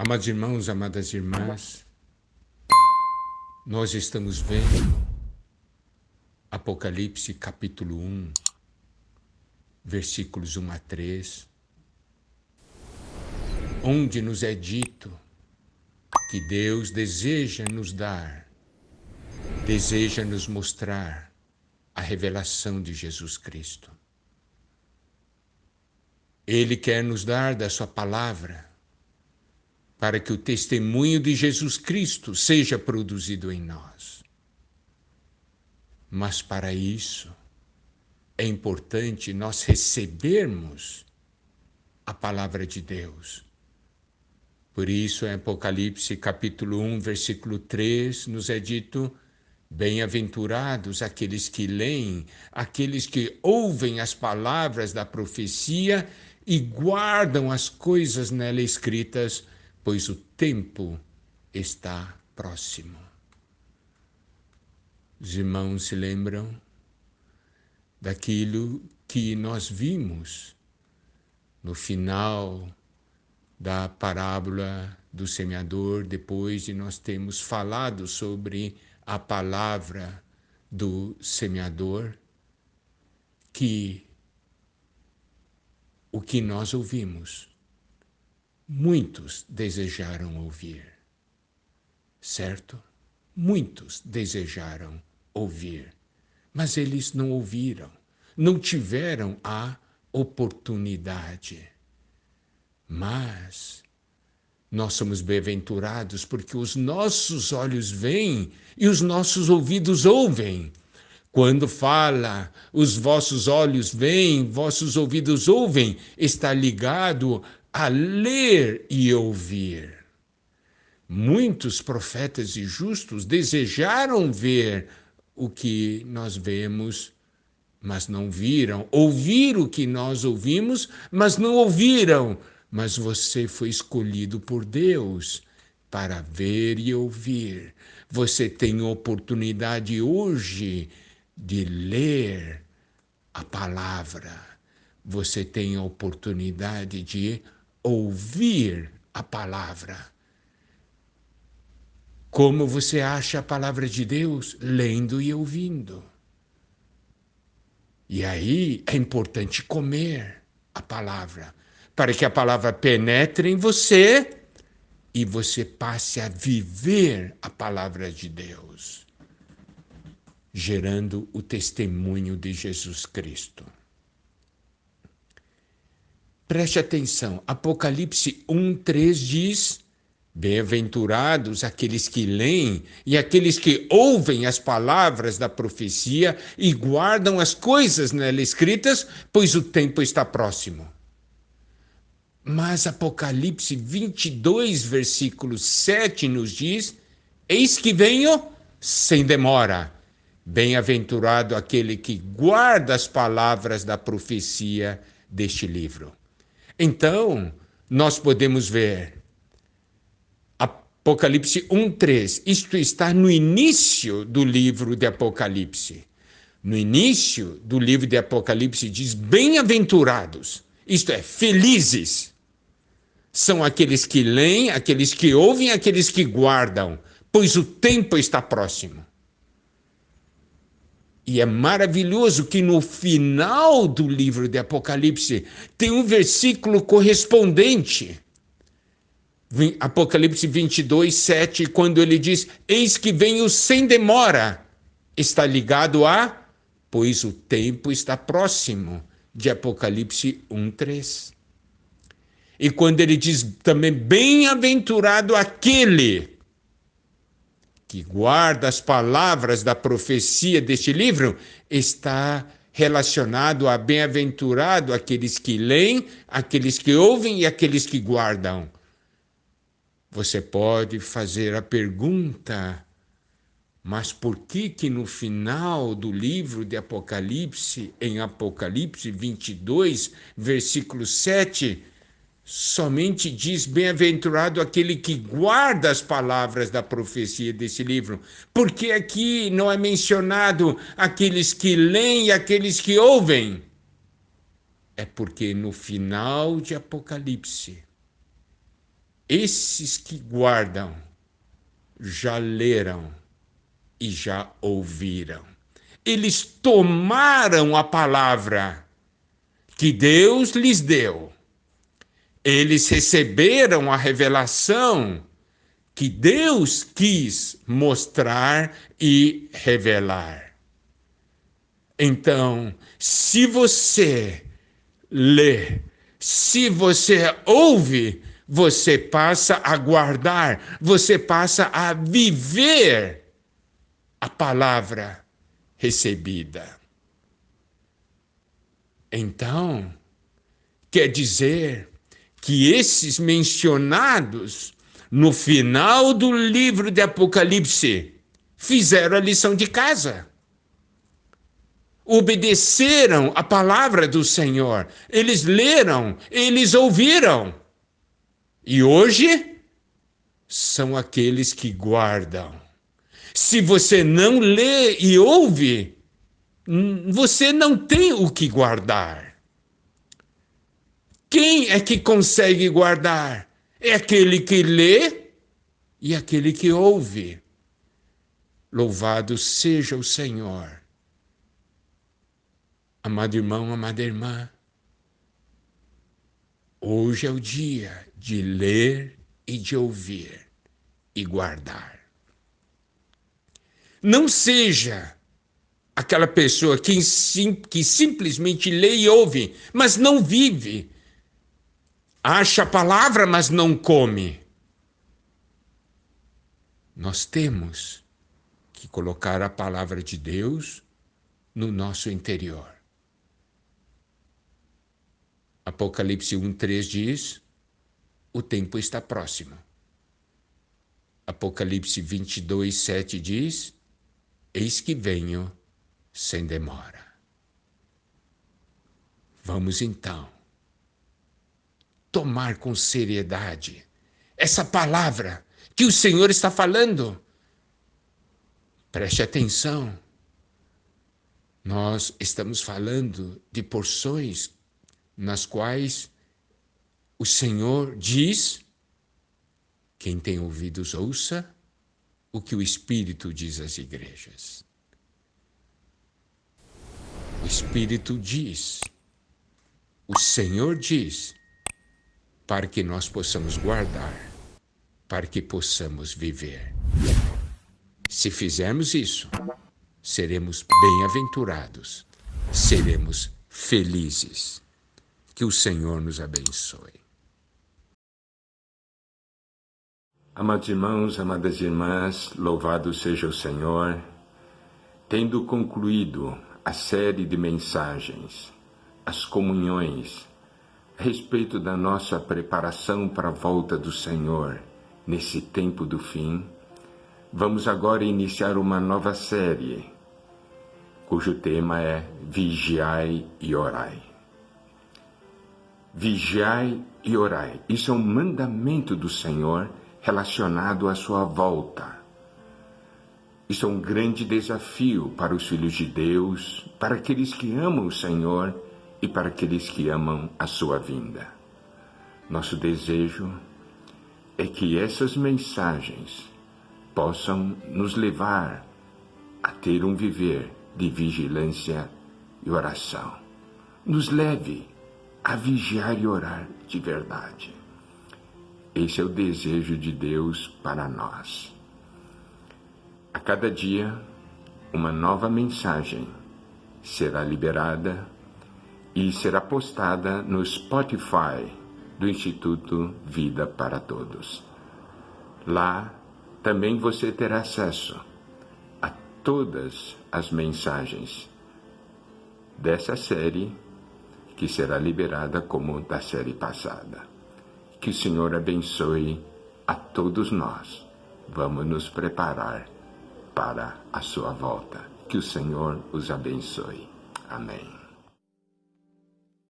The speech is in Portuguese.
Amados irmãos, amadas irmãs, nós estamos vendo Apocalipse capítulo 1, versículos 1 a 3, onde nos é dito que Deus deseja nos dar, deseja nos mostrar a revelação de Jesus Cristo. Ele quer nos dar da sua palavra, para que o testemunho de Jesus Cristo seja produzido em nós. Mas para isso, é importante nós recebermos a palavra de Deus. Por isso, em Apocalipse capítulo 1, versículo 3, nos é dito: bem-aventurados aqueles que leem, aqueles que ouvem as palavras da profecia e guardam as coisas nela escritas, pois o tempo está próximo. Os irmãos se lembram daquilo que nós vimos no final da parábola do semeador, depois de nós termos falado sobre a palavra do semeador, que o que nós ouvimos, muitos desejaram ouvir, certo? Muitos desejaram ouvir, mas eles não ouviram, não tiveram a oportunidade. Mas nós somos bem-aventurados porque os nossos olhos veem e os nossos ouvidos ouvem. Quando fala, os vossos olhos veem, vossos ouvidos ouvem, está ligado a ler e ouvir. Muitos profetas e justos desejaram ver o que nós vemos, mas não viram. Ouvir o que nós ouvimos, mas não ouviram. Mas você foi escolhido por Deus para ver e ouvir. Você tem oportunidade hoje de ler a palavra. Você tem a oportunidade de ouvir a palavra. Como você acha a palavra de Deus? Lendo e ouvindo. E aí é importante comer a palavra, para que a palavra penetre em você e você passe a viver a palavra de Deus, gerando o testemunho de Jesus Cristo. Preste atenção, Apocalipse 1:3 diz: bem-aventurados aqueles que leem e aqueles que ouvem as palavras da profecia e guardam as coisas nela escritas, pois o tempo está próximo. Mas Apocalipse 22, versículo 7 nos diz: eis que venho sem demora. Bem-aventurado aquele que guarda as palavras da profecia deste livro. Então, nós podemos ver Apocalipse 1:3. Isto está no início do livro de Apocalipse. No início do livro de Apocalipse diz: bem-aventurados, isto é, felizes, são aqueles que leem, aqueles que ouvem, aqueles que guardam, pois o tempo está próximo. E é maravilhoso que no final do livro de Apocalipse tem um versículo correspondente. Apocalipse 22, 7, quando ele diz: eis que venho sem demora, está ligado a, pois o tempo está próximo, de Apocalipse 1:3. E quando ele diz também: bem-aventurado aquele que guarda as palavras da profecia deste livro, está relacionado a bem-aventurado aqueles que leem, aqueles que ouvem e aqueles que guardam. Você pode fazer a pergunta: mas por que no final do livro de Apocalipse, em Apocalipse 22, versículo 7, somente diz bem-aventurado aquele que guarda as palavras da profecia desse livro? Porque aqui não é mencionado aqueles que leem e aqueles que ouvem? É porque no final de Apocalipse, esses que guardam já leram e já ouviram. Eles tomaram a palavra que Deus lhes deu. Eles receberam a revelação que Deus quis mostrar e revelar. Então, se você lê, se você ouve, você passa a guardar, você passa a viver a palavra recebida. Então, quer dizer que esses mencionados no final do livro de Apocalipse fizeram a lição de casa. Obedeceram a palavra do Senhor. Eles leram, eles ouviram. E hoje são aqueles que guardam. Se você não lê e ouve, você não tem o que guardar. Quem é que consegue guardar? É aquele que lê e aquele que ouve. Louvado seja o Senhor. Amado irmão, amada irmã, hoje é o dia de ler e de ouvir e guardar. Não seja aquela pessoa que simplesmente lê e ouve, mas não vive. Acha a palavra, mas não come. Nós temos que colocar a palavra de Deus no nosso interior. Apocalipse 1:3 diz: o tempo está próximo. Apocalipse 22:7 diz: eis que venho sem demora. Vamos então tomar com seriedade essa palavra que o Senhor está falando. Preste atenção. Nós estamos falando de porções nas quais o Senhor diz: quem tem ouvidos, ouça o que o Espírito diz às igrejas. O Espírito diz, o Senhor diz, para que nós possamos guardar, para que possamos viver. Se fizermos isso, seremos bem-aventurados, seremos felizes. Que o Senhor nos abençoe. Amados irmãos, amadas irmãs, louvado seja o Senhor. Tendo concluído a série de mensagens, as comunhões, a respeito da nossa preparação para a volta do Senhor nesse tempo do fim, vamos agora iniciar uma nova série, cujo tema é Vigiai e Orai. Vigiai e orai. Isso é um mandamento do Senhor relacionado à sua volta. Isso é um grande desafio para os filhos de Deus, para aqueles que amam o Senhor e para aqueles que amam a sua vinda. Nosso desejo é que essas mensagens possam nos levar a ter um viver de vigilância e oração. Nos leve a vigiar e orar de verdade. Esse é o desejo de Deus para nós. A cada dia, uma nova mensagem será liberada e será postada no Spotify do Instituto Vida para Todos. Lá também você terá acesso a todas as mensagens dessa série, que será liberada como da série passada. Que o Senhor abençoe a todos nós. Vamos nos preparar para a sua volta. Que o Senhor os abençoe. Amém.